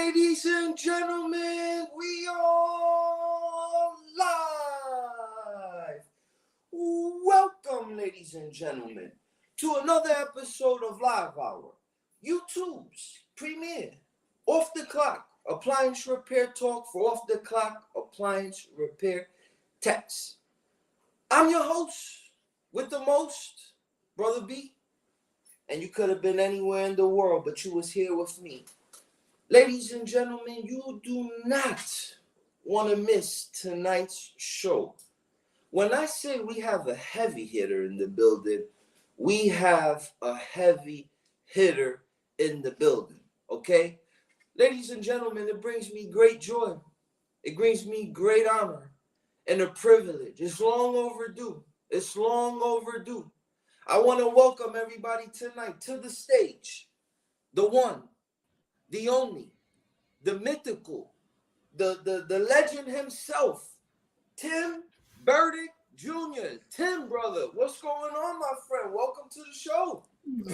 Ladies and gentlemen, we are live. Welcome, ladies and gentlemen, to another episode of Livehour, YouTube's premier off the clock appliance repair talk for off the clock appliance repair techs. I'm your host with the most, Brother B, and you could have been anywhere in the world, but you was here with me. Ladies and gentlemen, you do not want to miss tonight's show. When I say we have a heavy hitter in the building, we have a heavy hitter in the building, okay? Ladies and gentlemen, it brings me great joy. It brings me great honor and a privilege. It's long overdue. It's long overdue. I want to welcome everybody tonight to the stage. The one, the only, the mythical, the legend himself, Tim Berdick Jr. Tim, brother, what's going on, my friend? Welcome to the show.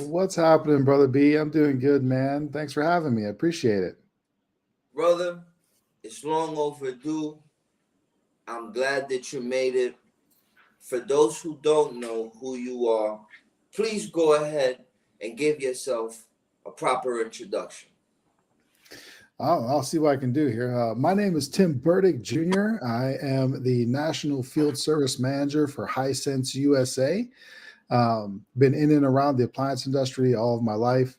What's happening, Brother B? I'm doing good, man. Thanks for having me. I appreciate it. Brother, it's long overdue. I'm glad that you made it. For those who don't know who you are, please go ahead and give yourself a proper introduction. I'll see what I can do here. My name is Tim Berdick Jr. I am the National Field Service Manager for Hisense USA. Been in and around the appliance industry all of my life.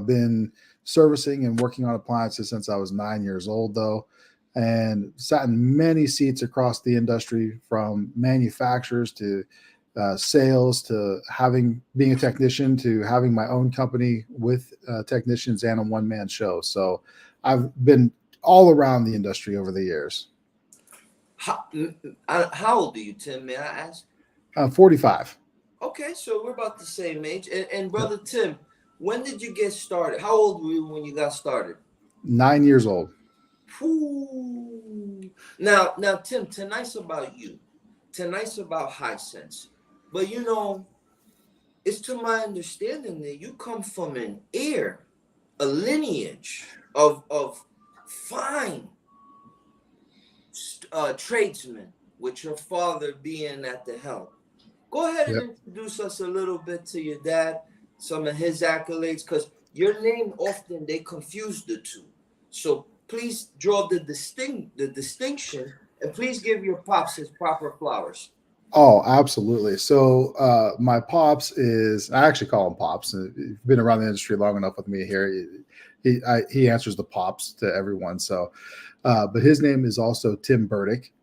Been servicing and working on appliances since I was 9 years old, though, and sat in many seats across the industry, from manufacturers to sales to being a technician to having my own company with technicians and a one-man show. So I've been all around the industry over the years. How old are you, Tim? May I ask? 45. Okay, so we're about the same age. And Brother Tim, when did you get started? How old were you when you got started? 9 years old. Ooh. Now, Tim, tonight's about you. Tonight's about Hisense. But you know, it's to my understanding that you come from a lineage of fine tradesmen, with your father being at the helm. Go ahead and introduce us a little bit to your dad, some of his accolades, because your name often they confuse the two. So please draw the distinction, and please give your pops his proper flowers. Oh, absolutely. So my pops I actually call him Pops. You've been around the industry long enough with me here. He answers the Pops to everyone. So, but his name is also Tim Berdick.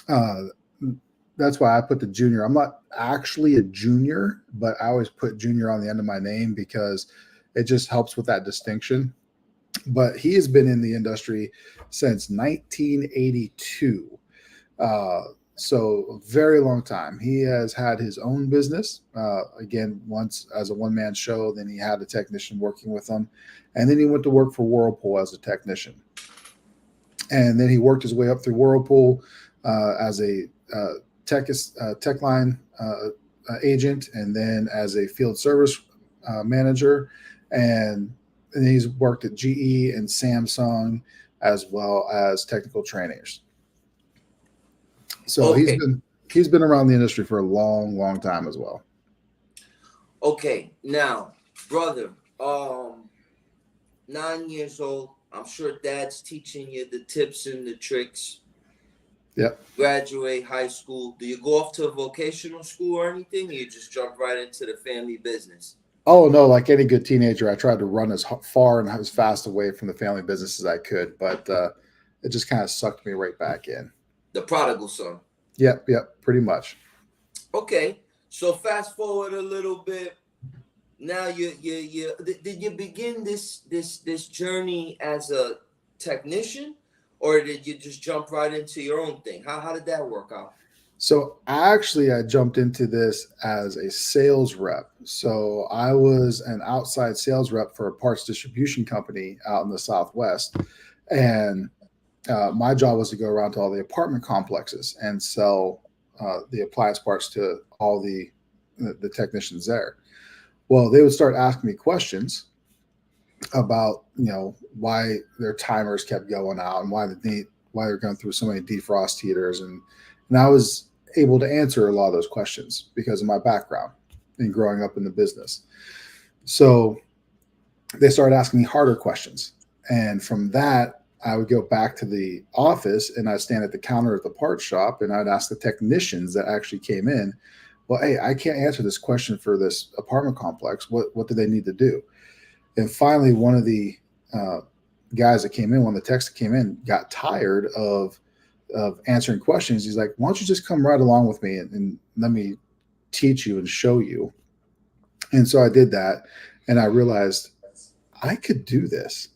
That's why I put the junior. I'm not actually a junior, but I always put junior on the end of my name because it just helps with that distinction. But he has been in the industry since 1982. So a very long time. He has had his own business, again, once as a one-man show. Then he had a technician working with him. And then he went to work for Whirlpool as a technician. And then he worked his way up through Whirlpool as a tech line agent, and then as a field service manager. And he's worked at GE and Samsung, as well as technical trainers. So okay. he's been around the industry for a long, long time as well. Okay, now, brother, 9 years old. I'm sure dad's teaching you the tips and the tricks. Yep. Graduate high school. Do you go off to a vocational school or anything? Or you just jump right into the family business? Oh, no, like any good teenager, I tried to run as far and as fast away from the family business as I could, but it just kind of sucked me right back in. The prodigal son. Yep, pretty much. Okay, so fast forward a little bit. Now did you begin this journey as a technician, or did you just jump right into your own thing? How did that work out? So actually, I jumped into this as a sales rep. So I was an outside sales rep for a parts distribution company out in the Southwest. And my job was to go around to all the apartment complexes and sell the appliance parts to all the technicians there. Well, they would start asking me questions, about, why their timers kept going out and why they're going through so many defrost heaters. And I was able to answer a lot of those questions because of my background and growing up in the business. So they started asking me harder questions. And from that, I would go back to the office and I'd stand at the counter at the parts shop and I'd ask the technicians that actually came in, well, hey, I can't answer this question for this apartment complex. What do they need to do? And finally, one of the guys that came in, one of the techs that came in, got tired of answering questions. He's like, why don't you just come right along with me and let me teach you and show you? And so I did that, and I realized I could do this.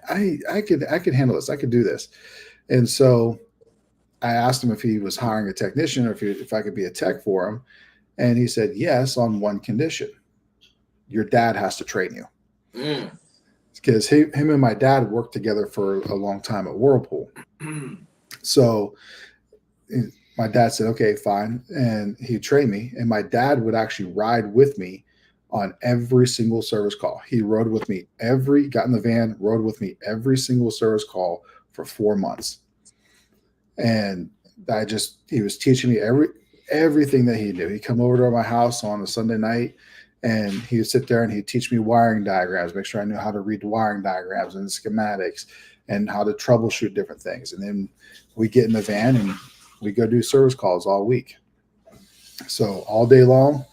I could handle this. I could do this. And so I asked him if he was hiring a technician or if I could be a tech for him. And he said, yes, on one condition. Your dad has to train you. Because him and my dad worked together for a long time at Whirlpool. So my dad said, okay, fine. And he trained me. And my dad would actually ride with me on every single service call. He rode with me got in the van, rode with me every single service call for 4 months. And he was teaching me everything that he knew. He'd come over to my house on a Sunday night and he would sit there and he'd teach me wiring diagrams, make sure I knew how to read the wiring diagrams and schematics and how to troubleshoot different things. And then we get in the van and we go do service calls all week. So all day long,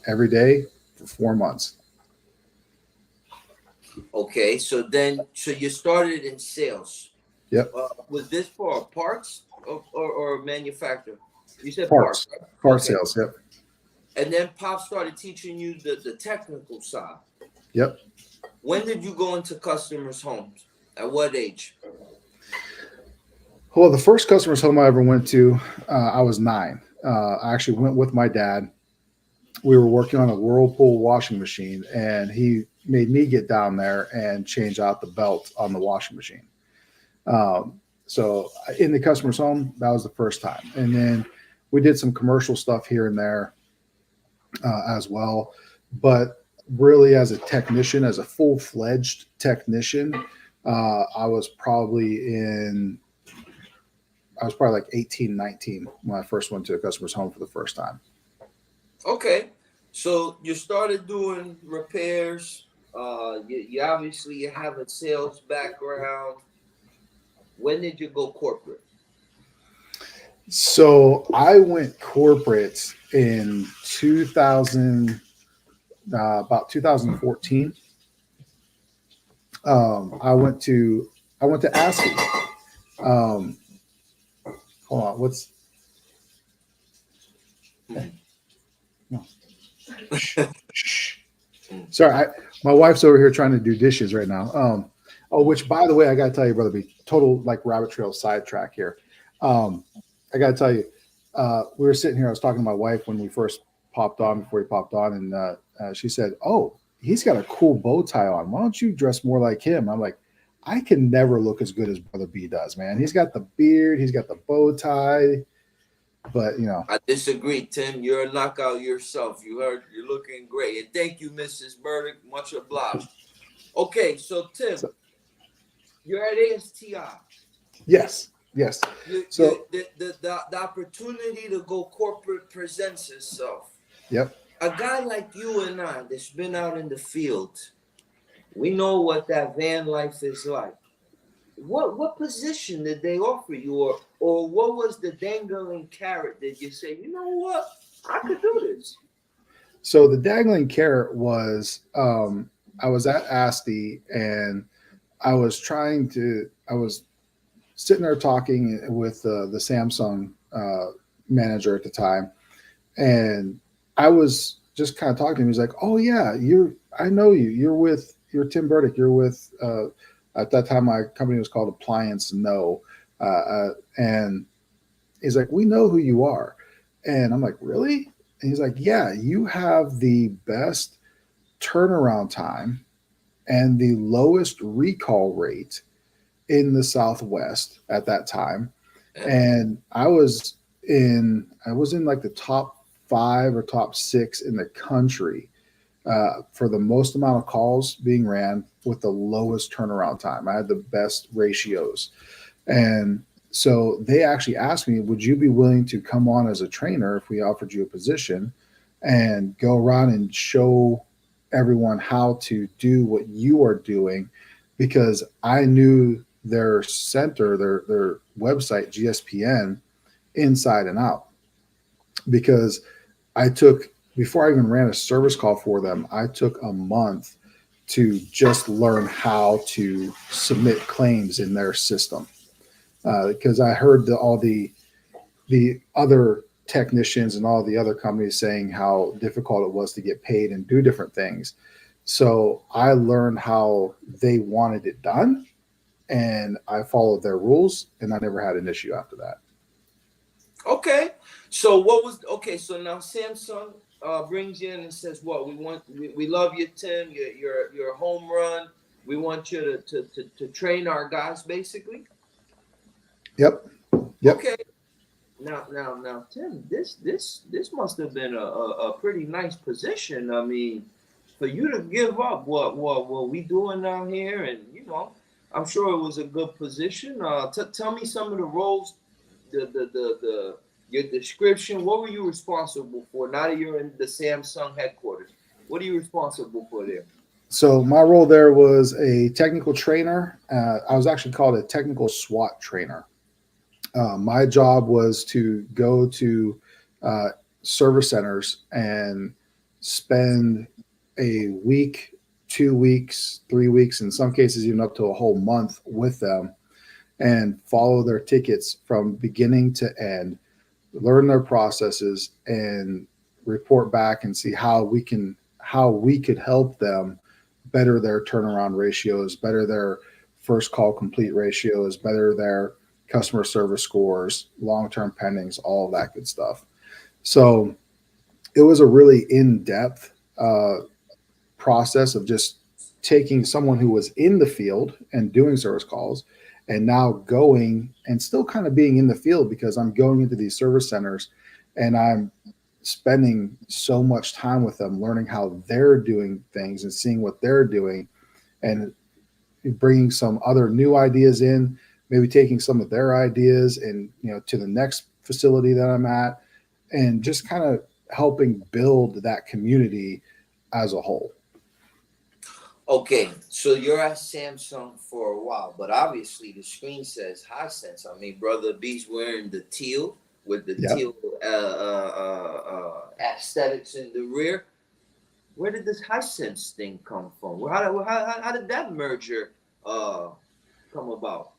every day for 4 months. Okay, so you started in sales. Yep. Was this for parts or manufacturer? You said parts. Right? Part sales. Yep. And then Pop started teaching you the technical side. Yep. When did you go into customers' homes? At what age? Well, the first customer's home I ever went to, I was 9. I actually went with my dad. We were working on a Whirlpool washing machine, and he made me get down there and change out the belt on the washing machine. So in the customer's home, that was the first time. And then we did some commercial stuff here and there as well. But really, as a technician, as a full-fledged technician, I was probably like 18, 19 when I first went to a customer's home for the first time. Okay. So you started doing repairs. You obviously have a sales background. When did you go corporate? So I went corporate in about 2014. I went to ASCII. Hold on, no. Sorry, my wife's over here trying to do dishes right now. Which, by the way, I got to tell you, brother, be total like rabbit trail sidetrack here. I got to tell you, we were sitting here. I was talking to my wife when we first popped on, before he popped on, and she said, "Oh, he's got a cool bow tie on. Why don't you dress more like him?" I'm like, I can never look as good as Brother B does, man. He's got the beard, he's got the bow tie, but I disagree, Tim. You're a knockout yourself. You're looking great, and thank you, Mrs. Burdick. Much obliged. Okay, so Tim, you're at ASTI. Yes. So the opportunity to go corporate presents itself. Yep. A guy like you and I that's been out in the field, we know what that van life is like. What position did they offer you, or what was the dangling carrot that you say, you know what, I could do this? So the dangling carrot was, I was at ASTI and I was sitting there talking with the Samsung manager at the time, and I was just kind of talking to him. He's like, "Oh yeah, I know you. You're Tim Berdick. You're with." At that time, my company was called Appliance No, and he's like, "We know who you are," and I'm like, "Really?" And he's like, "Yeah, you have the best turnaround time and the lowest recall rate in the Southwest at that time." And I was in like the top 5 or top 6 in the country for the most amount of calls being ran with the lowest turnaround time. I had the best ratios. And so they actually asked me, would you be willing to come on as a trainer if we offered you a position and go around and show everyone how to do what you are doing? Because I knew their center, their website, GSPN, inside and out. Because before I even ran a service call for them, I took a month to just learn how to submit claims in their system. Because I heard all the other technicians and all the other companies saying how difficult it was to get paid and do different things. So I learned how they wanted it done, and I followed their rules, and I never had an issue after that. Okay. So so now Samsung brings you in and says, what we love you, Tim, you're a home run. We want you to train our guys, basically. Yep. Okay. Now, Tim, this must have been a pretty nice position. I mean, for you to give up what we doing down here, and I'm sure it was a good position. Tell me some of the roles, your description. What were you responsible for? Now that you're in the Samsung headquarters, what are you responsible for there? So my role there was a technical trainer. I was actually called a technical SWAT trainer. My job was to go to service centers and spend a week, 2 weeks, 3 weeks, in some cases even up to a whole month with them, and follow their tickets from beginning to end, learn their processes, and report back and see how we could help them better their turnaround ratios, better their first call complete ratios, better their customer service scores, long-term pendings, all of that good stuff. So it was a really in-depth process of just taking someone who was in the field and doing service calls and now going and still kind of being in the field, because I'm going into these service centers and I'm spending so much time with them, learning how they're doing things and seeing what they're doing, and bringing some other new ideas in, maybe taking some of their ideas and to the next facility that I'm at, and just kind of helping build that community as a whole. Okay, so you're at Samsung for a while, but obviously the screen says Hisense. I mean, Brother B's wearing the teal with the teal aesthetics in the rear. Where did this Hisense thing come from? How did that merger come about?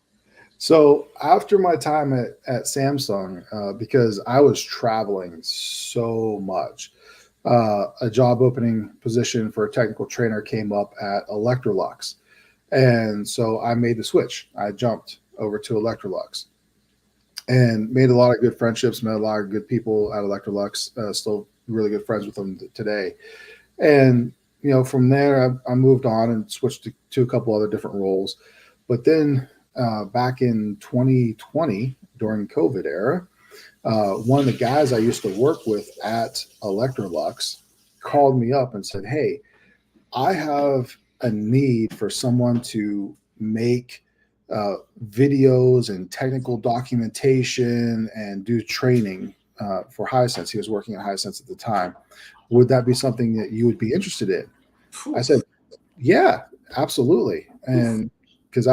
So after my time at Samsung, because I was traveling so much, a job opening position for a technical trainer came up at Electrolux. And so I made the switch. I jumped over to Electrolux and made a lot of good friendships, met a lot of good people at Electrolux, still really good friends with them today. And, from there, I moved on and switched to a couple other different roles. But then back in 2020, during COVID era, one of the guys I used to work with at Electrolux called me up and said, "Hey, I have a need for someone to make videos and technical documentation and do training for Hisense." He was working at Hisense at the time. Would that be something that you would be interested in? I said, "Yeah, absolutely." And because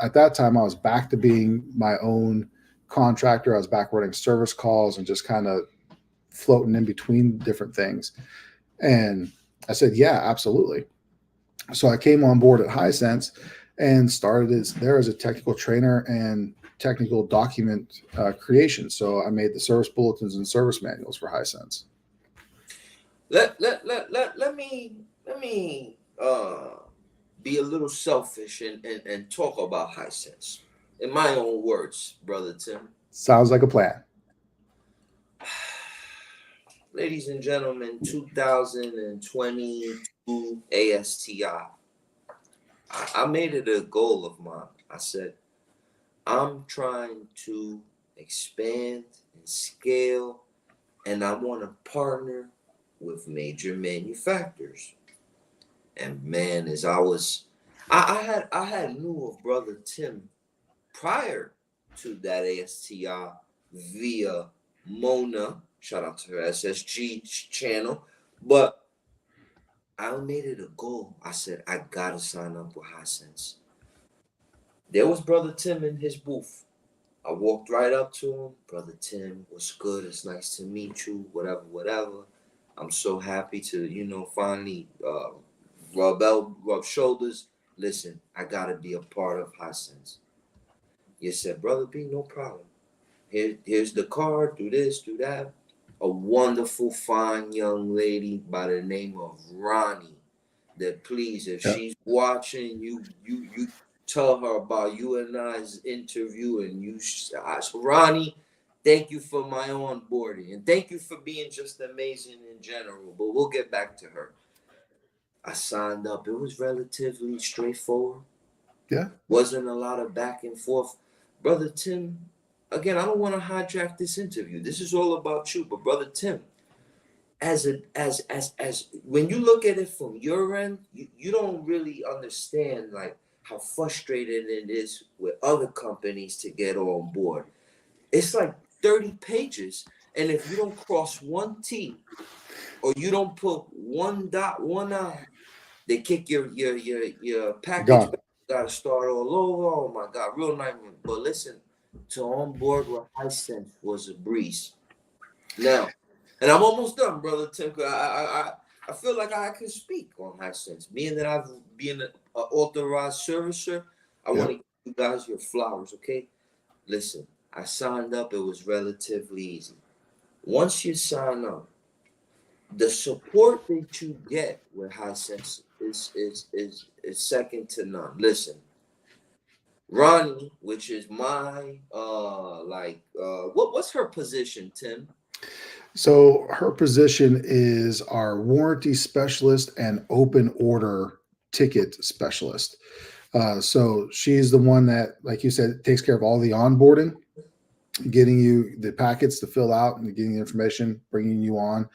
at that time, I was back to being my own contractor. I was back running service calls and just kind of floating in between different things. And I said, "Yeah, absolutely." So I came on board at Hisense and started there as a technical trainer and technical document creation. So I made the service bulletins and service manuals for Hisense. Let me be a little selfish and talk about Hisense in my own words, Brother Tim. Sounds like a plan. Ladies and gentlemen, 2022 ASTI. I made it a goal of mine. I said, I'm trying to expand and scale, and I want to partner with major manufacturers. And man, as I had knew of brother Tim prior to that ASTI via Mona. Shout out to her SSG channel. But I made it a goal. I said, I gotta sign up with Hisense. There was brother Tim in his booth. I walked right up to him. Brother Tim, what's good? It's nice to meet you. Whatever, whatever. I'm so happy to, finally rub shoulders. Listen, I gotta be a part of Hisense. You said, brother B, no problem. Here's the card. Do this, do that. A wonderful, fine young lady by the name of Ronnie. That please, if she's watching, you tell her about you and I's interview, and Ronnie, thank you for my onboarding, and thank you for being just amazing in general. But we'll get back to her. I signed up. It was relatively straightforward. Yeah. Wasn't a lot of back and forth. Brother Tim, again, I don't want to hijack this interview. This is all about you. But brother Tim, as when you look at it from your end, you don't really understand like how frustrating it is with other companies to get on board. It's like 30 pages, and if you don't cross one T or you don't put one dot, one I, they kick your package Gone. back. You gotta start all over. Oh my God, real nightmare. But listen, to onboard with Hisense was a breeze. Now, and I'm almost done, brother Tim. I feel like I can speak on Hisense. Being that I've been an authorized servicer, I want to give you guys your flowers, okay? Listen, I signed up. It was relatively easy. Once you sign up, the support that you get with Hisense is second to none. Listen, Ronnie, which is my what's her position, Tim? So her position is our warranty specialist and open order ticket specialist. So she's the one that, like you said, takes care of all the onboarding, getting you the packets to fill out and getting the information, bringing you on,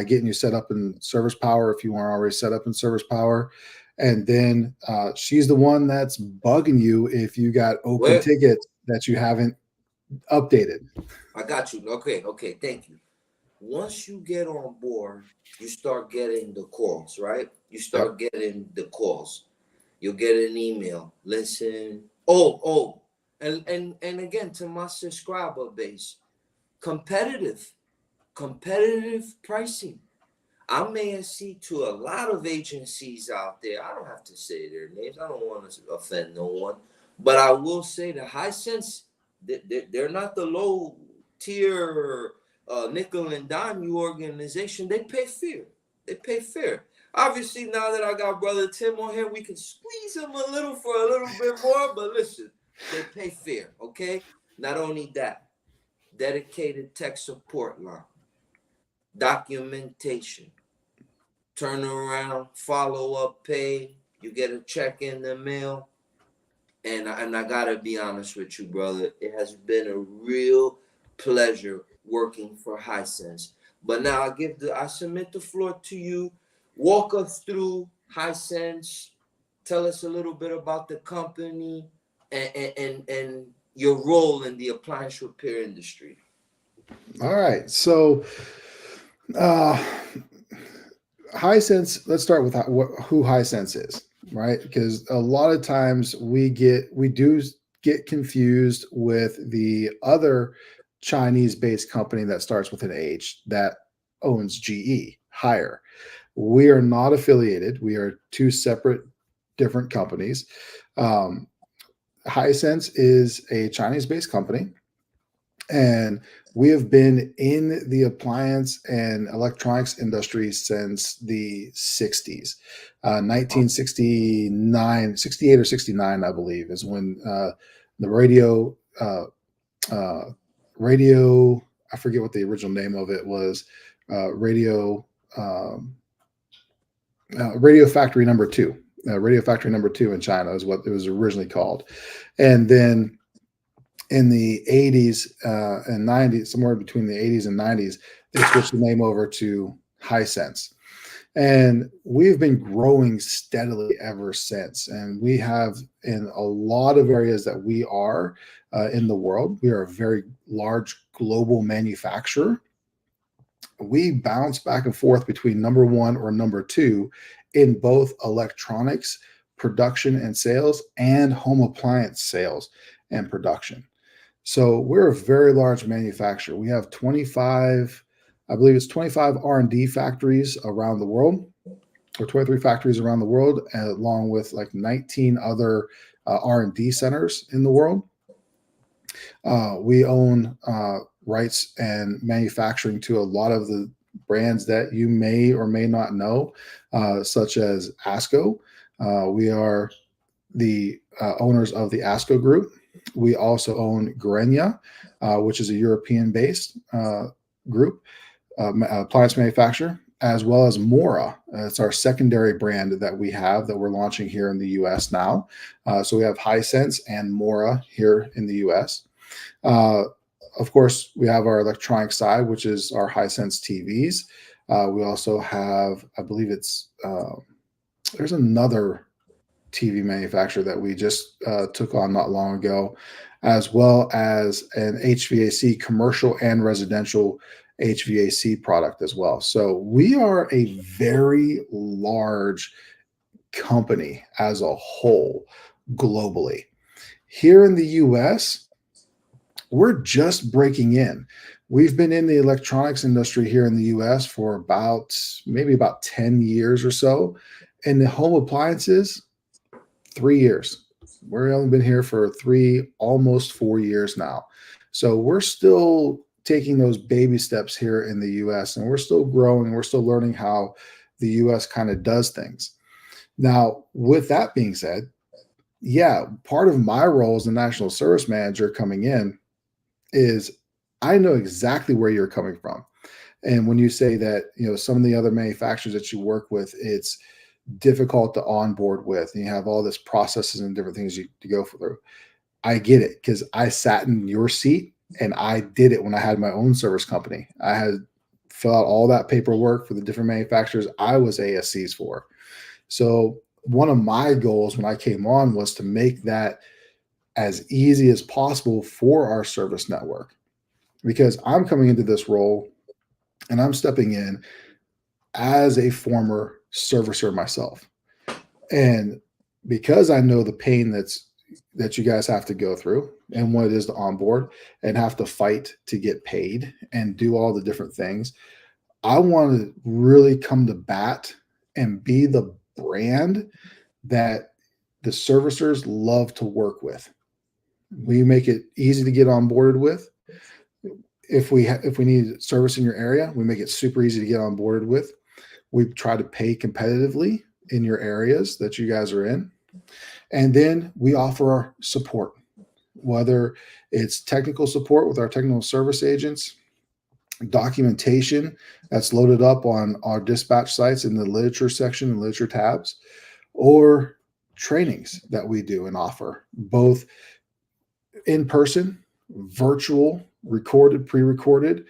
getting you set up in Service Power if you aren't already set up in Service Power. And then she's the one that's bugging you if you got open tickets that you haven't updated. I got you. Okay, thank you. Once you get on board, you start getting the calls, right? You start getting the calls. You'll get an email. Listen. And again, to my subscriber base, competitive pricing. I may see to a lot of agencies out there. I don't have to say their names. I don't want to offend no one, but I will say the Hisense, they're not the low tier nickel and dime you organization. They pay fair. Obviously, now that I got brother Tim on here, we can squeeze him a little for a little bit more. But listen, they pay fair, okay? Not only that, dedicated tech support line, documentation, turnaround, follow-up pay. You get a check in the mail. And I gotta be honest with you, brother. It has been a real pleasure working for Hisense. But now I submit the floor to you. Walk us through Hisense. Tell us a little bit about the company and your role in the appliance repair industry. All right. So Hisense, let's start with who Hisense is, right? Because a lot of times we do get confused with the other Chinese-based company that starts with an H that owns GE, Haier. We are not affiliated. We are two separate, different companies. Hisense is a Chinese-based company, and we have been in the appliance and electronics industry since the 60s. 1969, 68 or 69, I believe, is when the radio, I forget what the original name of it was, Radio Factory Number 2. Radio Factory Number 2 in China is what it was originally called. And then in the 80s and 90s, somewhere between the 80s and 90s, they switched the name over to Hisense. And we've been growing steadily ever since. And we have in a lot of areas that we are in the world, we are a very large global manufacturer. We bounce back and forth between number one or number two in both electronics production and sales and home appliance sales and production. So we're a very large manufacturer. We have 25, I believe it's 25 R&D factories around the world, or 23 factories around the world, along with like 19 other R&D centers in the world. We own rights and manufacturing to a lot of the brands that you may or may not know, such as ASCO. We are the owners of the ASCO Group. We also own Grenia, which is a European-based group, appliance manufacturer, as well as Mora. It's our secondary brand that we have that we're launching here in the U.S. now. So we have Hisense and Mora here in the U.S. Of course, we have our electronic side, which is our Hisense TVs. We also have, I believe it's, there's another TV manufacturer that we just took on not long ago, as well as an HVAC commercial and residential HVAC product as well. So we are a very large company as a whole globally. Here in the US, we're just breaking in. We've been in the electronics industry here in the US for maybe about 10 years or so. And the home appliances, 3 years. We've only been here for almost 4 years now. So we're still taking those baby steps here in the US, and we're still growing. We're still learning how the US kind of does things. Now, with that being said, yeah, part of my role as the national service manager coming in is I know exactly where you're coming from. And when you say that, some of the other manufacturers that you work with, it's difficult to onboard with, and you have all this processes and different things you to go through. I get it, because I sat in your seat and I did it when I had my own service company. I had fill out all that paperwork for the different manufacturers I was ASCs for. So one of my goals when I came on was to make that as easy as possible for our service network, because I'm coming into this role and I'm stepping in as a former servicer myself. And because I know the pain that you guys have to go through and what it is to onboard and have to fight to get paid and do all the different things, I want to really come to bat and be the brand that the servicers love to work with. We make it easy to get onboarded with. If we need service in your area, we make it super easy to get onboarded with. We try to pay competitively in your areas that you guys are in. And then we offer our support, whether it's technical support with our technical service agents, documentation that's loaded up on our dispatch sites in the literature section and literature tabs, or trainings that we do and offer, both in person, virtual, recorded, pre-recorded,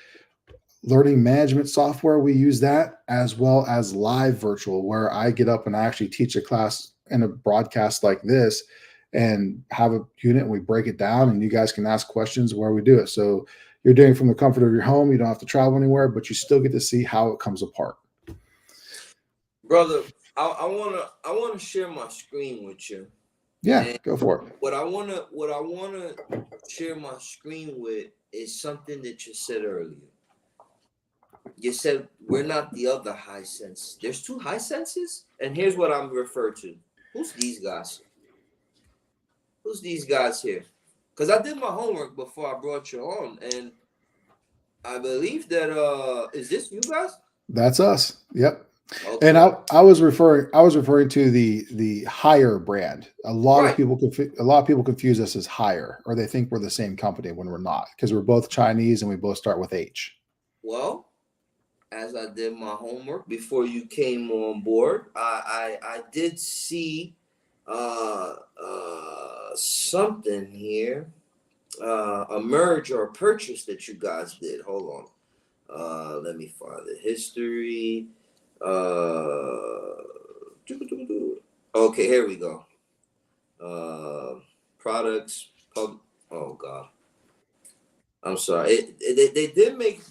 learning management software. We use that, as well as live virtual, where I get up and I actually teach a class in a broadcast like this and have a unit and we break it down and you guys can ask questions where we do it. So you're doing it from the comfort of your home. You don't have to travel anywhere, but you still get to see how it comes apart. Brother, I wanna share my screen with you. Yeah, and go for it. What I wanna share my screen with is something that you said earlier. You said we're not the other Hisense. There's two Hisenses, and here's what I'm referred to. Who's these guys? Who's these guys here? Because I did my homework before I brought you on, and I believe that is this you guys? That's us. Yep. Okay. And I was referring to the Hire brand. A lot Right. of people confuse us as Hire, or they think we're the same company when we're not, because we're both Chinese and we both start with H. Well, as I did my homework before you came on board, I did see something here, a merge or a purchase that you guys did. Hold on. Let me find the history. Okay, here we go. Products. Oh God. I'm sorry. They did make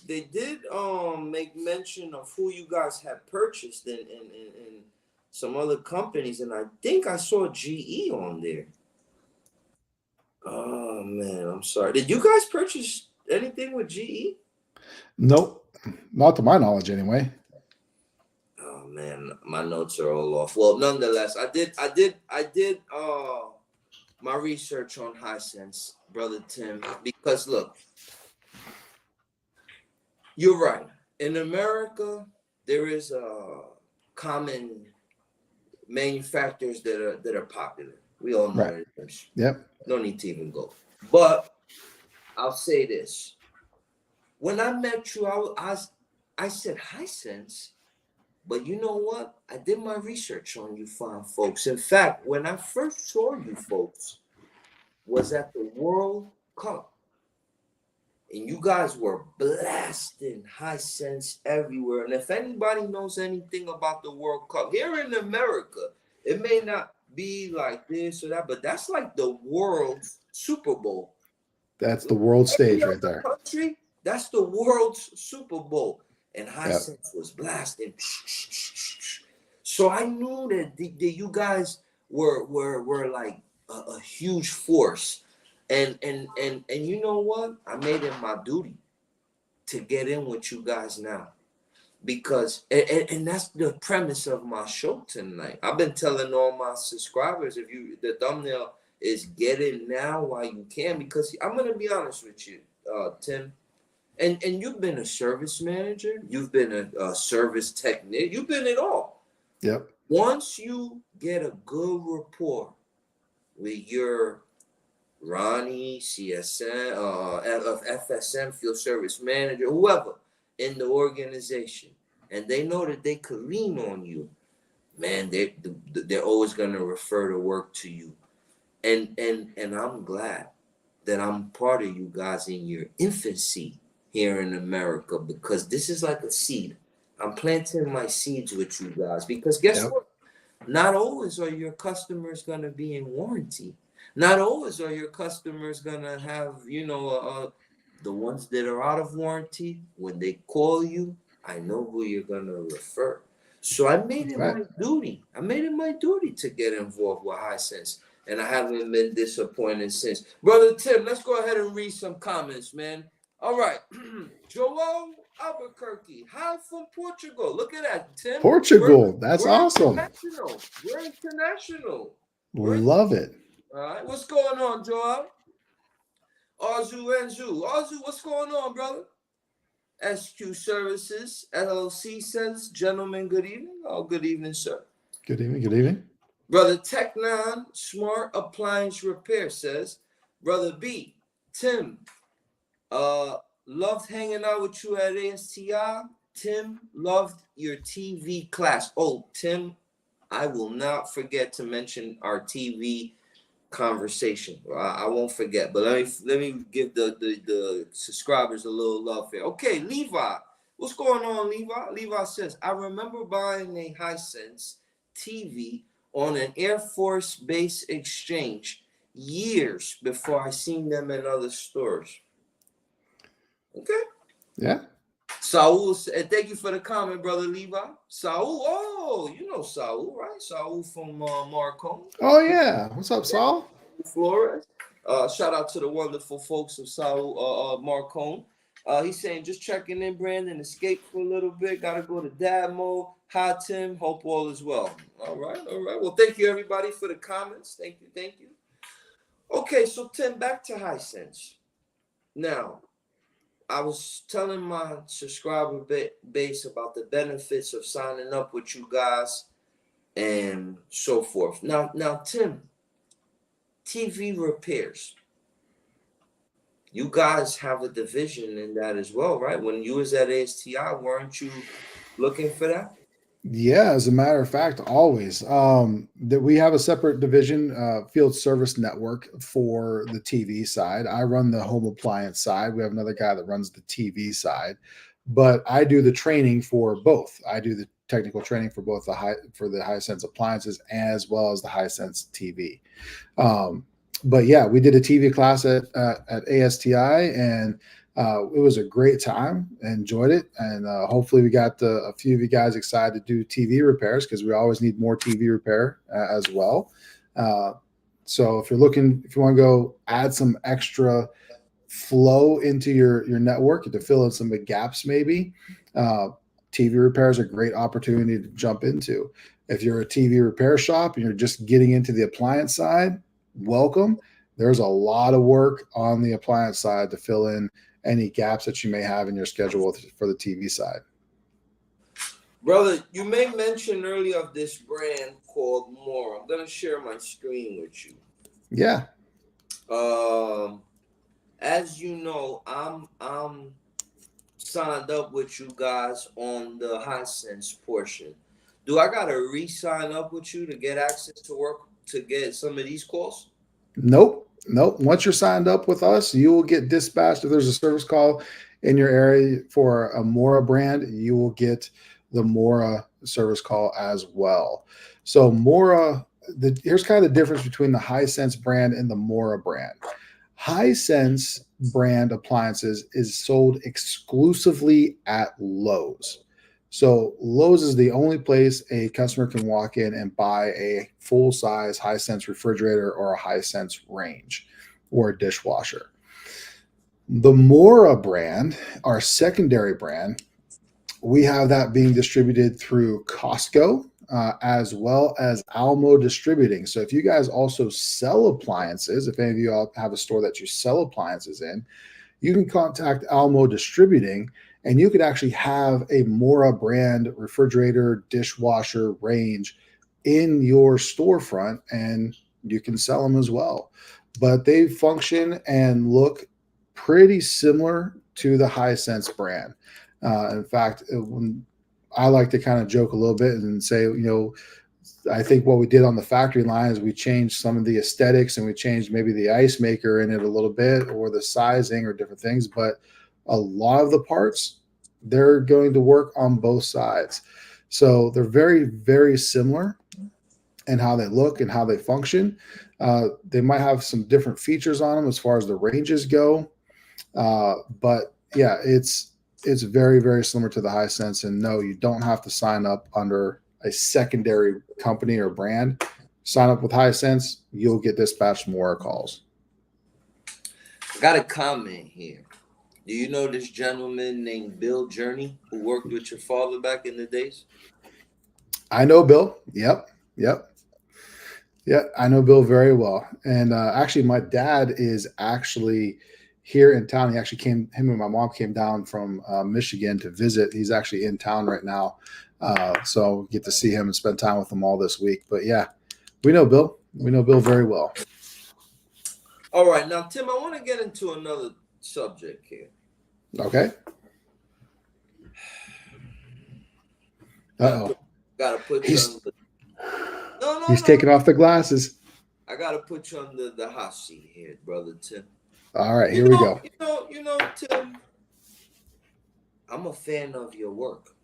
mention of who you guys had purchased in some other companies, and I think I saw GE on there. Oh man, I'm sorry. Did you guys purchase anything with GE? Nope, not to my knowledge anyway. Oh man, my notes are all off. Well, nonetheless, I did my research on Hisense, brother Tim, because look, you're right. In America, there is common manufacturers that are popular. We all know Right. it. Yep. No need to even go. But I'll say this: when I met you, I said Hisense, but you know what? I did my research on you fine folks. In fact, when I first saw you folks was at the World Cup. And you guys were blasting Hisense everywhere. And if anybody knows anything about the World Cup here in America, it may not be like this or that, but that's like the world's Super Bowl. That's the world Every stage right other there. country, that's the world's Super Bowl. And Yep. Hisense was blasting. So I knew that you guys were like a huge force. And you know what? I made it my duty to get in with you guys now. Because and that's the premise of my show tonight. I've been telling all my subscribers, if you the thumbnail is get in now while you can, because I'm gonna be honest with you, Tim. And you've been a service manager, you've been a service technician, you've been it all. Yep. Once you get a good rapport with your Ronnie, CSN, FSM, field service manager, whoever in the organization, and they know that they could lean on you, man, they're always gonna refer to work to you, and I'm glad that I'm part of you guys in your infancy here in America, because this is like a seed. I'm planting my seeds with you guys, because guess what? Not always are your customers gonna be in warranty. Not always are your customers gonna have, the ones that are out of warranty. When they call you, I know who you're gonna refer. So I made it Right. my duty. I made it my duty to get involved with Hisense, and I haven't been disappointed since. Brother Tim, let's go ahead and read some comments, man. All right, Joel Albuquerque, hi from Portugal. Look at that, Tim. Portugal. That's We're awesome. international. We're international. Love it. All right, what's going on, Joel? Arzu, what's going on, brother? SQ Services LLC says, gentlemen, good evening. Oh, good evening, sir. Good evening. Good evening. Brother Technon Smart Appliance Repair says, Brother B, Tim, loved hanging out with you at ASTI. Tim, loved your TV class. Oh, Tim, I will not forget to mention our TV conversation. I won't forget, but let me give the subscribers a little love here. Okay, Levi, what's going on, Levi? Levi says, I remember buying a Hisense TV on an Air Force Base exchange years before I seen them in other stores. Okay. Yeah. Saul, thank you for the comment, brother Levi. Saul, oh, you know Saul, right? Saul from Marcone. Oh yeah. What's up, Saul? Flores. Shout out to the wonderful folks of Saul Marcone. He's saying, just checking in, Brandon. Escape for a little bit. Got to go to dad mode. Hi, Tim. Hope all is well. All right. Well, thank you, everybody, for the comments. Thank you. Okay, so Tim, back to Hisense. Now, I was telling my subscriber base about the benefits of signing up with you guys and so forth. Now, Tim, TV repairs. You guys have a division in that as well, right? When you was at ASTI, weren't you looking for that? Yeah, as a matter of fact, always. That we have a separate division, field service network for the TV side. I run the home appliance side. We have another guy that runs the TV side. but I do the training for both. I do the technical training for both the Hisense appliances as well as the Hisense TV. But yeah, we did a TV class at ASTI, and it was a great time. Enjoyed it, and hopefully we got a few of you guys excited to do TV repairs, because we always need more TV repair as well. So if you want to go add some extra flow into your network to fill in some of the gaps, maybe TV repair is a great opportunity to jump into. If you're a TV repair shop and you're just getting into the appliance side, welcome. There's a lot of work on the appliance side to fill in any gaps that you may have in your schedule for the TV side. Brother, you made mention earlier of this brand called More. I'm gonna share my screen with you. Yeah. As you know, I'm signed up with you guys on the Hisense portion. Do I gotta re-sign up with you to get access to work to get some of these calls? Nope. Once you're signed up with us, you will get dispatched. If there's a service call in your area for a Mora brand, you will get the Mora service call as well. So Mora, here's kind of the difference between the Hisense brand and the Mora brand. Hisense brand appliances is sold exclusively at Lowe's. So Lowe's is the only place a customer can walk in and buy a full-size Hisense refrigerator or a Hisense range or a dishwasher. The Mora brand, our secondary brand, we have that being distributed through Costco as well as Almo Distributing. So if you guys also sell appliances, if any of you all have a store that you sell appliances in, you can contact Almo Distributing, and you could actually have a Mora brand refrigerator, dishwasher, range in your storefront, and you can sell them as well. But they function and look pretty similar to the Hisense brand. In fact, when I like to kind of joke a little bit and say, I think what we did on the factory line is we changed some of the aesthetics, and we changed maybe the ice maker in it a little bit, or the sizing, or different things. But a lot of the parts, they're going to work on both sides. So they're very, very similar in how they look and how they function. They might have some different features on them as far as the ranges go. But yeah, it's very, very similar to the Hisense. And no, you don't have to sign up under a secondary company or brand. Sign up with Hisense, you'll get dispatched more calls. I got a comment here. Do you know this gentleman named Bill Journey who worked with your father back in the days? I know Bill. Yep. Yeah, I know Bill very well. And actually, my dad is actually here in town. Him and my mom came down from Michigan to visit. He's actually in town right now. So get to see him and spend time with him all this week. But yeah, we know Bill. We know Bill very well. All right. Now, Tim, I want to get into another subject here. Okay. Uh-oh. Gotta put you on the... No, he's taking off the glasses. I gotta put you under the hot seat here, brother Tim. All right, here we go. You know, Tim, I'm a fan of your work.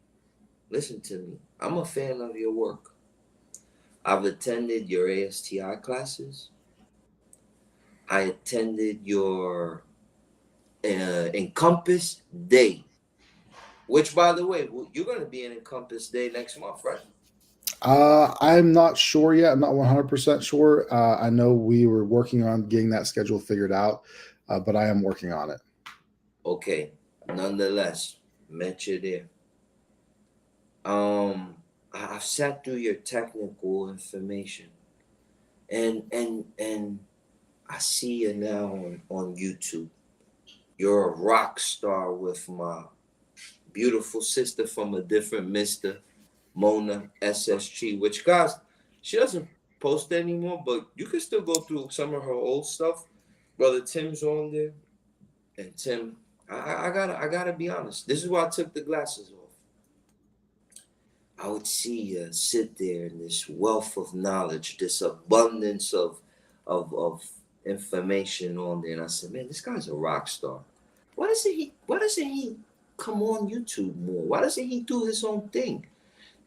Listen to me. I'm a fan of your work. I've attended your ASTI classes. I attended your Encompass Day, which, by the way, you're going to be in Encompass Day next month, right? I'm not sure yet. I'm not 100% sure. I know we were working on getting that schedule figured out, but I am working on it. Okay. Nonetheless, met you there. I've sat through your technical information, and I see you now on YouTube. You're a rock star with my beautiful sister from a different mister, Mona SSG, which, guys, she doesn't post anymore, but you can still go through some of her old stuff. Brother Tim's on there. And Tim, I gotta be honest. This is why I took the glasses off. I would see you sit there in this wealth of knowledge, this abundance of information on there. And I said, man, this guy's a rock star. Why doesn't he come on YouTube more? Why doesn't he do his own thing?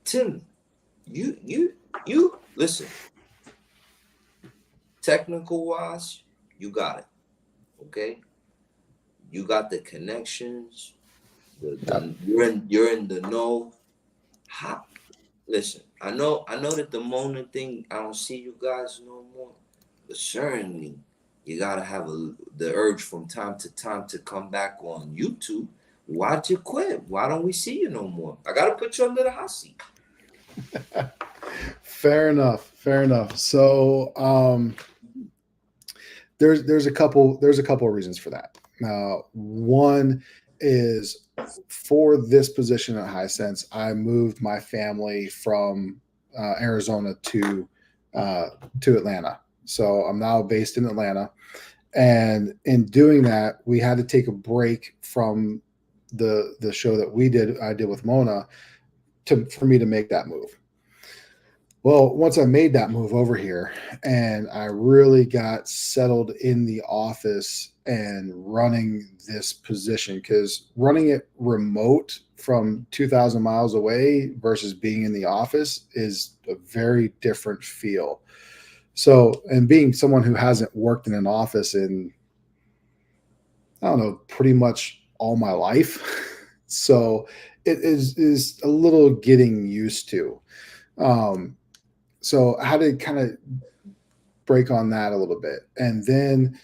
Tim, you listen. Technical wise, you got it. Okay, you got the connections. You're in the know. How, listen, I know that the Mona thing, I don't see you guys no more, but certainly you gotta have the urge from time to time to come back on YouTube. Why'd you quit? Why don't we see you no more? I gotta put you under the hot seat. Fair enough. Fair enough. So there's a couple of reasons for that. One is for this position at Hisense, I moved my family from Arizona to Atlanta. So I'm now based in Atlanta, and in doing that, we had to take a break from the show that I did with Mona for me to make that move. Well, once I made that move over here and I really got settled in the office and running this position, because running it remote from 2,000 miles away versus being in the office is a very different feel. So, and being someone who hasn't worked in an office in, I don't know, pretty much all my life. So it is a little getting used to. So I had to kind of break on that a little bit. And then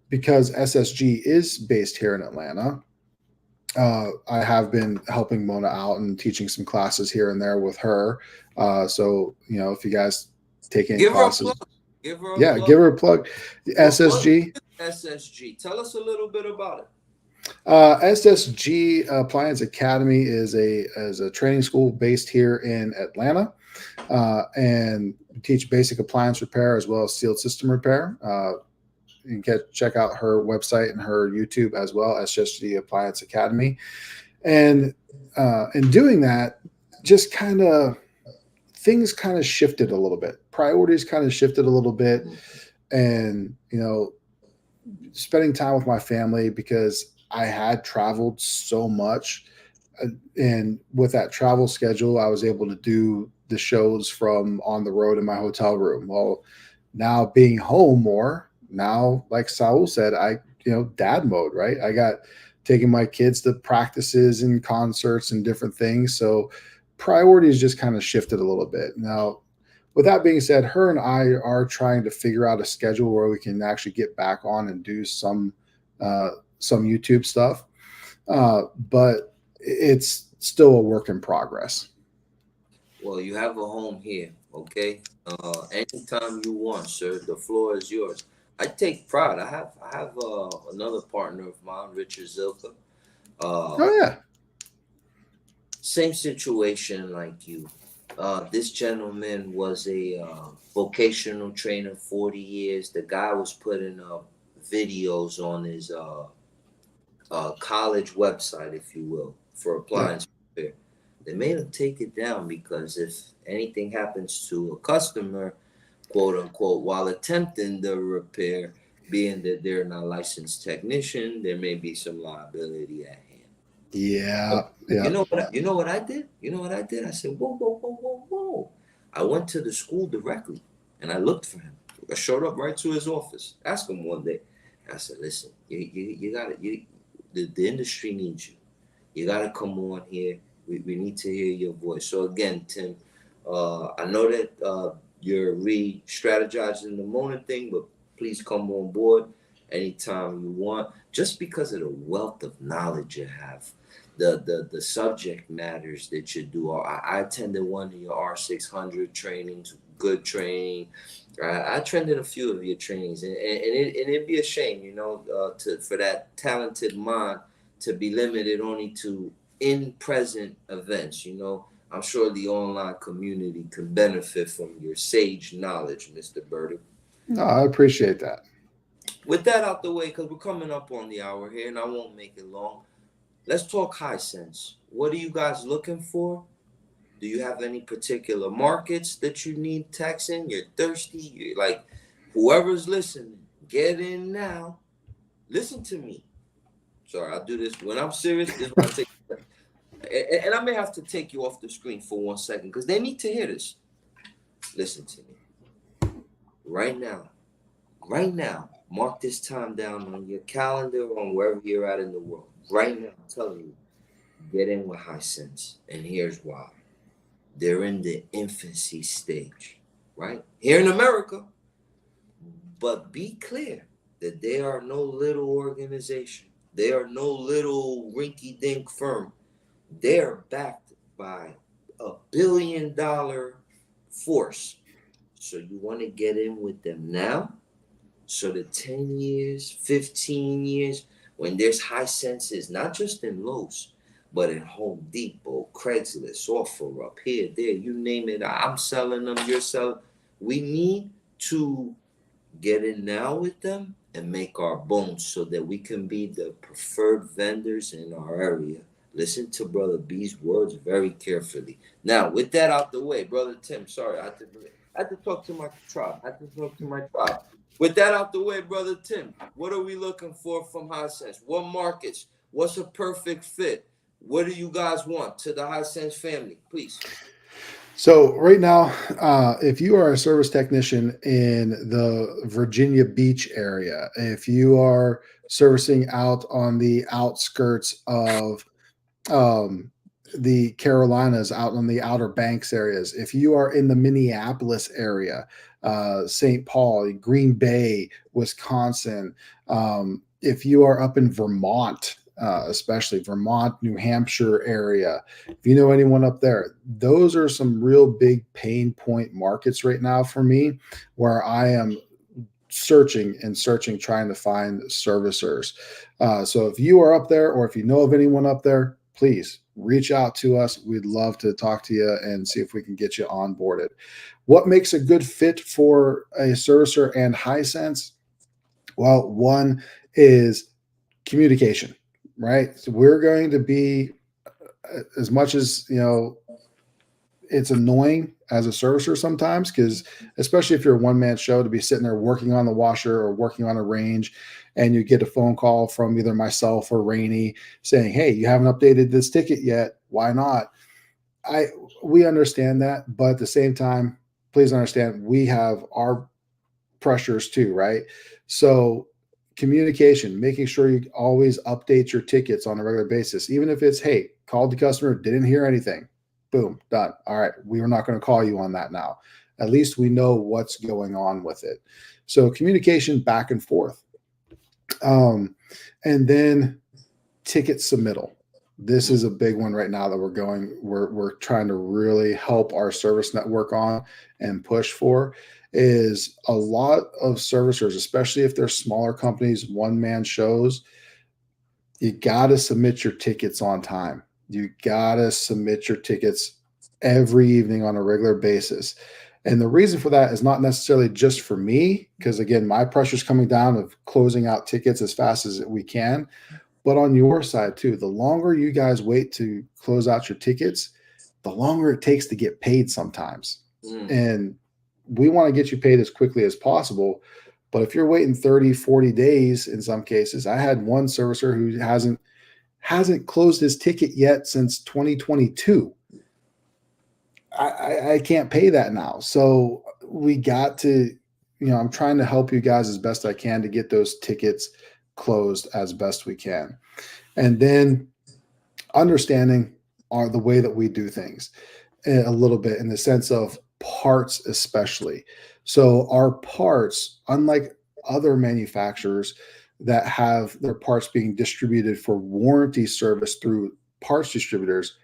because SSG is based here in Atlanta, I have been helping Mona out and teaching some classes here and there with her. So, if you guys take any classes. Give her a plug. Give her a plug. SSG. SSG. Tell us a little bit about it. SSG Appliance Academy is a training school based here in Atlanta, and teach basic appliance repair as well as sealed system repair. You can check out her website and her YouTube as well, SSG Appliance Academy. And in doing that, just things kind of shifted a little bit. Priorities kind of shifted a little bit, and spending time with my family, because I had traveled so much, and with that travel schedule, I was able to do the shows from on the road in my hotel room. Well, now being home more, now, like Saul said, dad mode, right? I got taking my kids to practices and concerts and different things. So priorities just kind of shifted a little bit. Now, with that being said, her and I are trying to figure out a schedule where we can actually get back on and do some YouTube stuff. But it's still a work in progress. Well, you have a home here, okay? Anytime you want, sir, the floor is yours. I take pride. I have another partner of mine, Richard Zilka. Oh yeah. Same situation like you. This gentleman was a vocational trainer, 40 years. The guy was putting up videos on his college website, if you will, for appliance repair. They made him take it down because if anything happens to a customer, quote unquote, while attempting the repair, being that they're not licensed technician, there may be some liability at hand. Yeah. You know what I did? I said, whoa. I went to the school directly and I looked for him. I showed up right to his office. Asked him one day. I said, listen, you got it. The industry needs you. You got to come on here. We need to hear your voice. So again, Tim, I know that you're re-strategizing the Mona thing, but please come on board anytime you want. Just because of the wealth of knowledge you have, the subject matters that you do. I attended one of your R600 trainings, good training. I attended a few of your trainings, and it'd be a shame, for that talented mind to be limited only to in-present events. I'm sure the online community can benefit from your sage knowledge, Mr. Burdick. No, I appreciate that. With that out the way, because we're coming up on the hour here, and I won't make it long, let's talk Hisense. What are you guys looking for? Do you have any particular markets that you need techs in? You're thirsty? You're like, whoever's listening, get in now. Listen to me. Sorry, I'll do this. When I'm serious, this is when I take. And I may have to take you off the screen for 1 second because they need to hear this. Listen to me. Right now, mark this time down on your calendar or on wherever you're at in the world. Right now, I'm telling you, get in with Hisense. And here's why. They're in the infancy stage, right? Here in America. But be clear that they are no little organization. They are no little rinky-dink firm. They're backed by $1 billion force. So you want to get in with them now? So the 10 years, 15 years, when there's Hisense, not just in Lowe's, but in Home Depot, Craigslist, offer up here, there, you name it. I'm selling them, you're selling. We need to get in now with them and make our bones so that we can be the preferred vendors in our area. Listen to Brother B's words very carefully. Now, with that out the way, Brother Tim, sorry, I had to talk to my tribe. With that out the way, Brother Tim, what are we looking for from Hisense? What markets? What's a perfect fit? What do you guys want to the Hisense family? Please. So right now, if you are a service technician in the Virginia Beach area, if you are servicing out on the outskirts of the Carolinas, out on the Outer Banks areas, if you are in the Minneapolis area, St. Paul, Green Bay, Wisconsin, if you are up in Vermont, especially Vermont, New Hampshire area, if you know anyone up there, those are some real big pain point markets right now for me, where I am searching, trying to find servicers. So if you are up there, or if you know of anyone up there, please reach out to us. We'd love to talk to you and see if we can get you onboarded. What makes a good fit for a servicer and Hisense? Well, one is communication, right? So we're going to be, as much as, it's annoying as a servicer sometimes, because especially if you're a one-man show, to be sitting there working on the washer or working on a range, and you get a phone call from either myself or Rainey saying, hey, you haven't updated this ticket yet. Why not? We understand that, but at the same time, please understand we have our pressures too, right? So communication, making sure you always update your tickets on a regular basis, even if it's, hey, called the customer, didn't hear anything. Boom, done. All right, we were not going to call you on that now. At least we know what's going on with it. So communication back and forth. And then ticket submittal. This is a big one right now that we're trying to really help our service network on and push for. Is a lot of servicers, especially if they're smaller companies, one-man shows, you got to submit your tickets on time. You got to submit your tickets every evening on a regular basis. And the reason for that is not necessarily just for me, because again, my pressure's coming down of closing out tickets as fast as we can, but on your side too. The longer you guys wait to close out your tickets, the longer it takes to get paid sometimes. And we want to get you paid as quickly as possible. But if you're waiting 30, 40 days, in some cases, I had one servicer who hasn't closed his ticket yet since 2022. I can't pay that now. So we got to, I'm trying to help you guys as best I can to get those tickets closed as best we can. And then understanding the way that we do things a little bit, in the sense of parts especially. So our parts, unlike other manufacturers that have their parts being distributed for warranty service through parts distributors,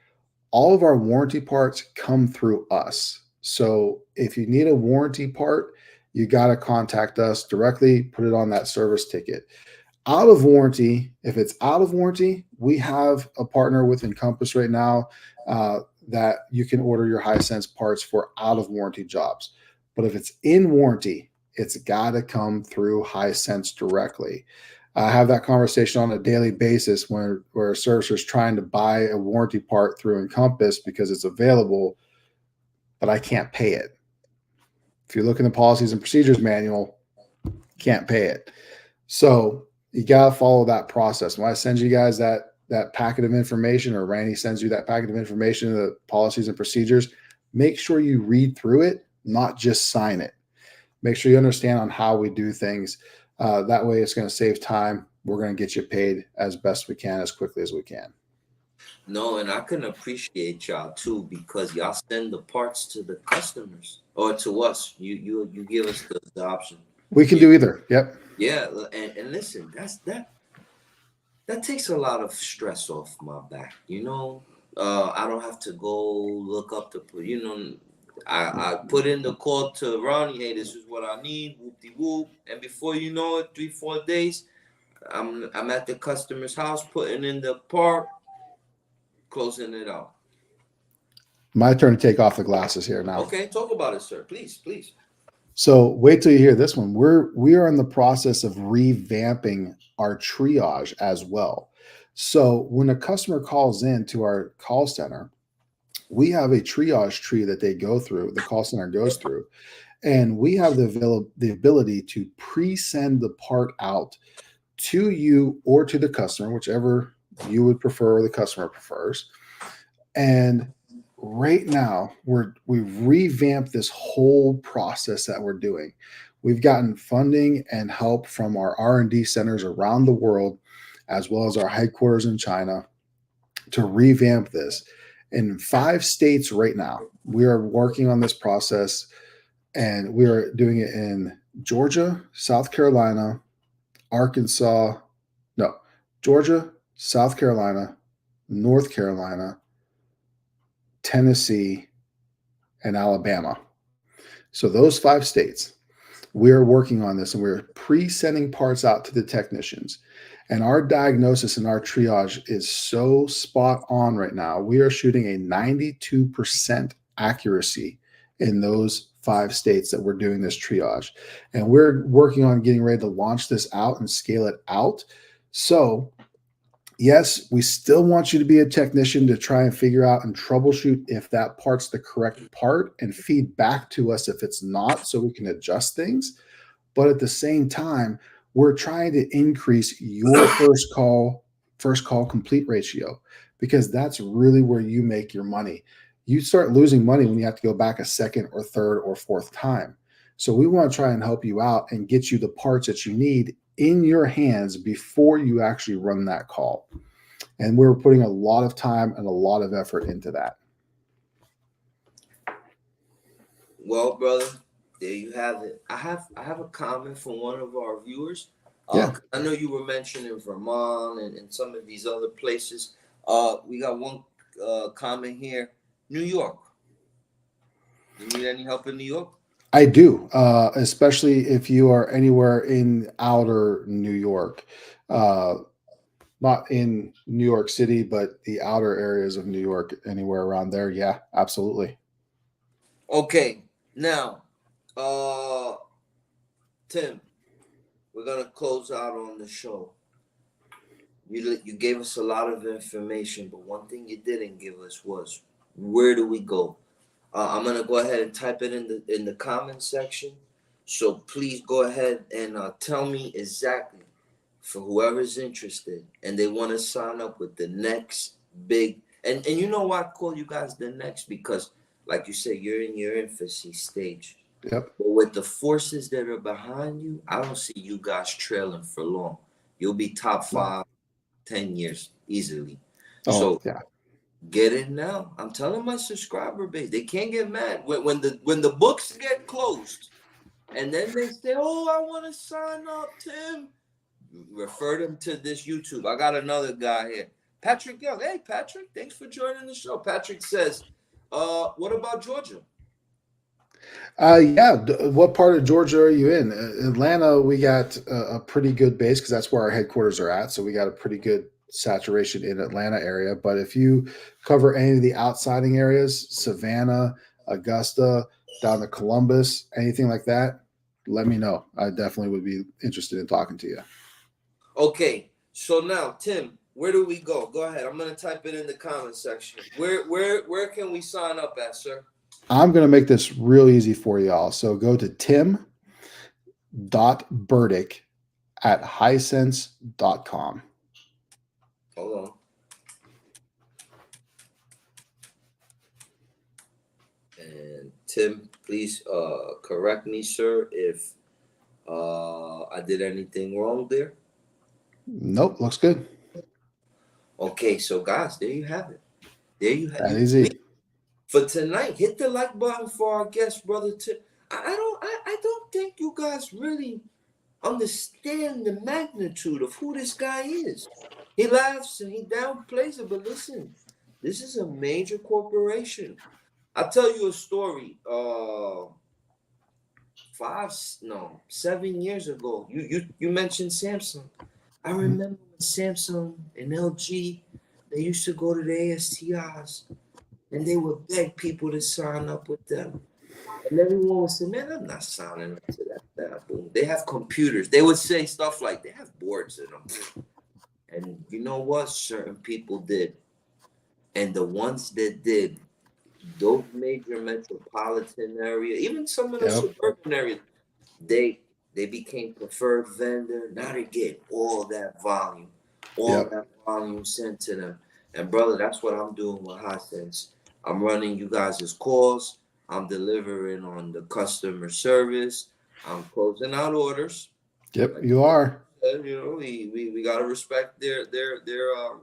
all of our warranty parts come through us. So if you need a warranty part, you got to contact us directly, put it on that service ticket. Out of warranty, if it's out of warranty, we have a partner with Encompass right now that you can order your Hisense parts for out of warranty jobs. But if it's in warranty, it's got to come through Hisense directly. I have that conversation on a daily basis where a servicer is trying to buy a warranty part through Encompass because it's available, but I can't pay it. If you look in the policies and procedures manual, can't pay it. So, You got to follow that process. When I send you guys that packet of information, or Randy sends you that packet of information, the policies and procedures, make sure you read through it, not just sign it. Make sure you understand on how we do things. That way it's going to save time. We're going to get you paid as best we can, as quickly as we can. No, and I can appreciate y'all too, because y'all send the parts to the customers or to us. You give us the option. We can do either. Yep. Yeah, and listen, that takes a lot of stress off my back. I don't have to go look up I put in the call to Ronnie. Hey, this is what I need. Whoop de whoop, and before you know it, 3-4 days, I'm at the customer's house putting in the part, closing it out. My turn to take off the glasses here now. Okay, talk about it, sir. Please. So wait till you hear this one. We are in the process of revamping our triage as well. So when a customer calls in to our call center, we have a triage tree that they go through, the call center goes through, and we have the ability to pre-send the part out to you or to the customer, whichever you would prefer or the customer prefers. And right now we've revamped this whole process that we're doing. We've gotten funding and help from our R&D centers around the world, as well as our headquarters in China, to revamp this. In 5 states right now, we are working on this process, and we are doing it in Georgia, South Carolina, Georgia, South Carolina, North Carolina, Tennessee, and Alabama. So those 5 states, we're working on this, and we're pre-sending parts out to the technicians. And our diagnosis and our triage is so spot on right now. We are shooting a 92% accuracy in those 5 states that we're doing this triage. And we're working on getting ready to launch this out and scale it out. So yes, we still want you to be a technician to try and figure out and troubleshoot if that part's the correct part and feed back to us if it's not, so we can adjust things. But at the same time, we're trying to increase your first call complete ratio, because that's really where you make your money. You start losing money when you have to go back a second or third or fourth time. So we want to try and help you out and get you the parts that you need in your hands before you actually run that call. And we're putting a lot of time and a lot of effort into that. Well, brother, there you have it. I have a comment from one of our viewers. Yeah. I know you were mentioning Vermont and some of these other places. We got one comment here. New York. You need any help in New York? I do, especially if you are anywhere in outer New York. Not in New York City, but the outer areas of New York, anywhere around there. Yeah, absolutely. Okay. Now, Tim, we're going to close out on the show. You gave us a lot of information, but one thing you didn't give us was, where do we go? I'm going to go ahead and type it in the comment section. So please go ahead and tell me exactly, for whoever's interested and they want to sign up with the next big, and you know why I call you guys the next? Because like you said, you're in your infancy stage. Yep. But with the forces that are behind you, I don't see you guys trailing for long. You'll be top 5, 10 years easily. Oh, yeah. Get in now. I'm telling my subscriber base, they can't get mad when the books get closed, and then they say, "Oh, I want to sign up, Tim." Refer them to this YouTube. I got another guy here, Patrick Young. Hey, Patrick, thanks for joining the show. Patrick says, "What about Georgia?" Yeah. What part of Georgia are you in? Atlanta, we got a pretty good base because that's where our headquarters are at. So we got a pretty good saturation in Atlanta area. But if you cover any of the outsiding areas, Savannah, Augusta, down to Columbus, anything like that, let me know. I definitely would be interested in talking to you. Okay. So now, Tim, where do we go? Go ahead. I'm going to type it in the comment section. Where can we sign up at, sir? I'm going to make this real easy for y'all. So go to tim.burdick at hisense.com. Hold on. And Tim, please correct me, sir, if I did anything wrong there. Nope, looks good. Okay, so guys, there you have it. There you have That it. easy. For tonight, hit the like button for our guest, brother Tim. I don't think you guys really understand the magnitude of who this guy is. He laughs and he downplays it, but listen, this is a major corporation. I'll tell you a story. 7 years ago, you mentioned Samsung. I remember when Samsung and LG, they used to go to the ASTIs and they would beg people to sign up with them. And everyone would say, man, I'm not signing up to that. Boom. They have computers. They would say stuff like, they have boards in them. And you know what? Certain people did. And the ones that did, those major metropolitan areas, even some of the suburban areas, they became preferred vendor. Now they get all that volume sent to them. And brother, that's what I'm doing with Hisense. I'm running you guys' calls. I'm delivering on the customer service. I'm closing out orders. Yep, you are. You know, we gotta respect their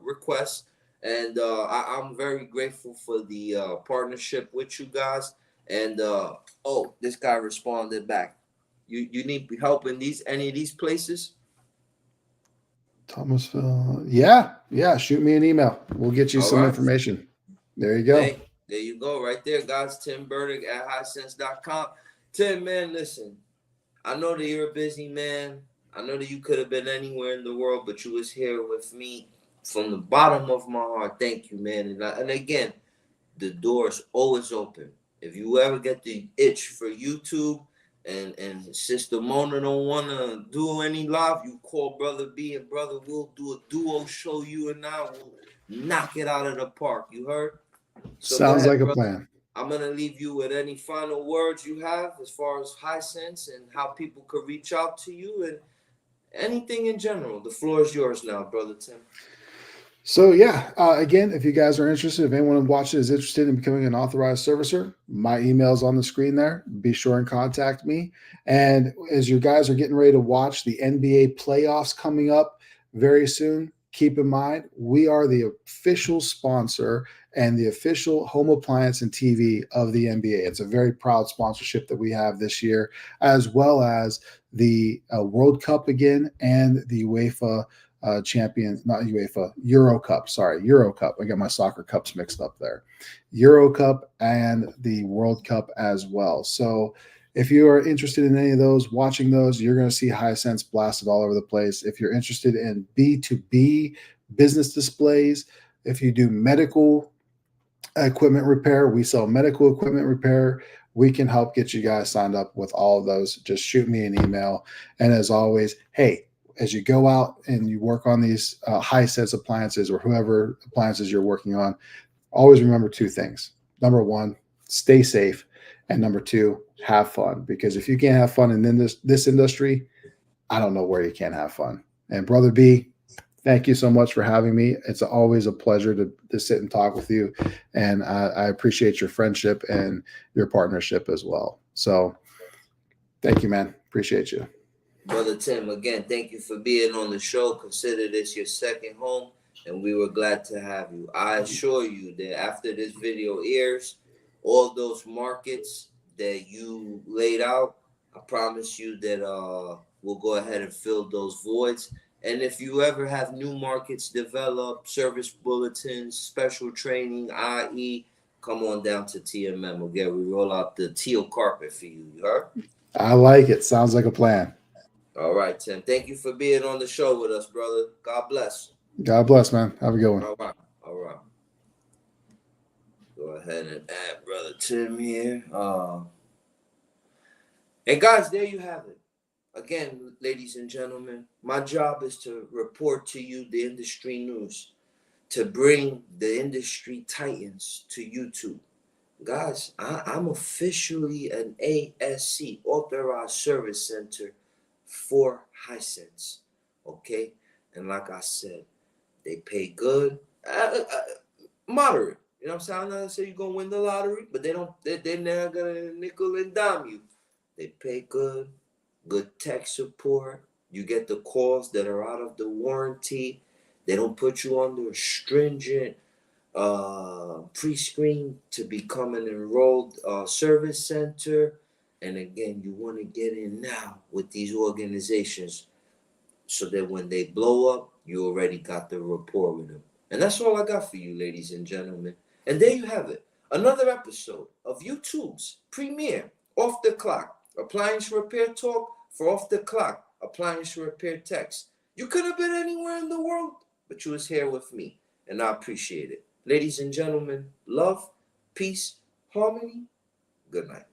requests, and I'm very grateful for the partnership with you guys. And this guy responded back. You need help in any of these places? Thomasville. Yeah. Shoot me an email. We'll get you some information. There you go. Hey, there you go, right there, guys. Tim Berdick at hisense.com. Tim, man, listen. I know that you're a busy man. I know that you could have been anywhere in the world, but you was here with me from the bottom of my heart. Thank you, man. And again, the door's always open. If you ever get the itch for YouTube and Sister Mona don't want to do any live, you call Brother B, and Brother will do a duo show. You and I will knock it out of the park. You heard? So sounds like a plan. I'm going to leave you with any final words you have as far as Hisense and how people could reach out to you and anything in general. The floor is yours now, Brother Tim. So again, if you guys are interested, if anyone watching is interested in becoming an authorized servicer, my email is on the screen there. Be sure and contact me. And as you guys are getting ready to watch the NBA playoffs coming up very soon, keep in mind, we are the official sponsor and the official home appliance and TV of the NBA. It's a very proud sponsorship that we have this year, as well as the World Cup again and the UEFA Euro Cup. Sorry, Euro Cup. I got my soccer cups mixed up there. Euro Cup and the World Cup as well. So if you are interested in any of those, watching those, you're going to see Hisense blasted all over the place. If you're interested in B2B business displays, if you do medical equipment repair, we sell medical equipment repair. We can help get you guys signed up with all of those. Just shoot me an email. And as always, hey, as you go out and you work on these Hisense appliances or whoever appliances you're working on, always remember two things. Number one, stay safe. And number two, have fun. Because if you can't have fun in this industry, I don't know where you can't have fun. And Brother B, thank you so much for having me. It's always a pleasure to sit and talk with you. And I appreciate your friendship and your partnership as well. So thank you, man. Appreciate you. Brother Tim, again, thank you for being on the show. Consider this your second home, and we were glad to have you. I assure you that after this video airs, all those markets that you laid out, I promise you that we'll go ahead and fill those voids. And if you ever have new markets develop, service bulletins, special training, i.e., come on down to TMM. Again, we roll out the teal carpet for you. You heard? I like it. Sounds like a plan. All right, Tim. Thank you for being on the show with us, brother. God bless. God bless, man. Have a good one. All right. Go ahead and add Brother Tim here. And guys, there you have it. Again, ladies and gentlemen, my job is to report to you the industry news, to bring the industry titans to YouTube. Guys, I'm officially an ASC, Authorized Service Center, for Hisense. okay? And like I said, they pay good, moderate. You know what I'm saying? I'm not gonna say you're gonna win the lottery, but they're not gonna nickel and dime you. They pay good, good tech support. You get the calls that are out of the warranty. They don't put you under a stringent pre-screen to become an enrolled service center. And again, you want to get in now with these organizations so that when they blow up, you already got the rapport with them. And that's all I got for you, ladies and gentlemen. And there you have it. Another episode of YouTube's premiere Off the Clock appliance repair talk for Off the Clock appliance repair techs. You could have been anywhere in the world, but you was here with me, and I appreciate it. Ladies and gentlemen, love, peace, harmony. Good night.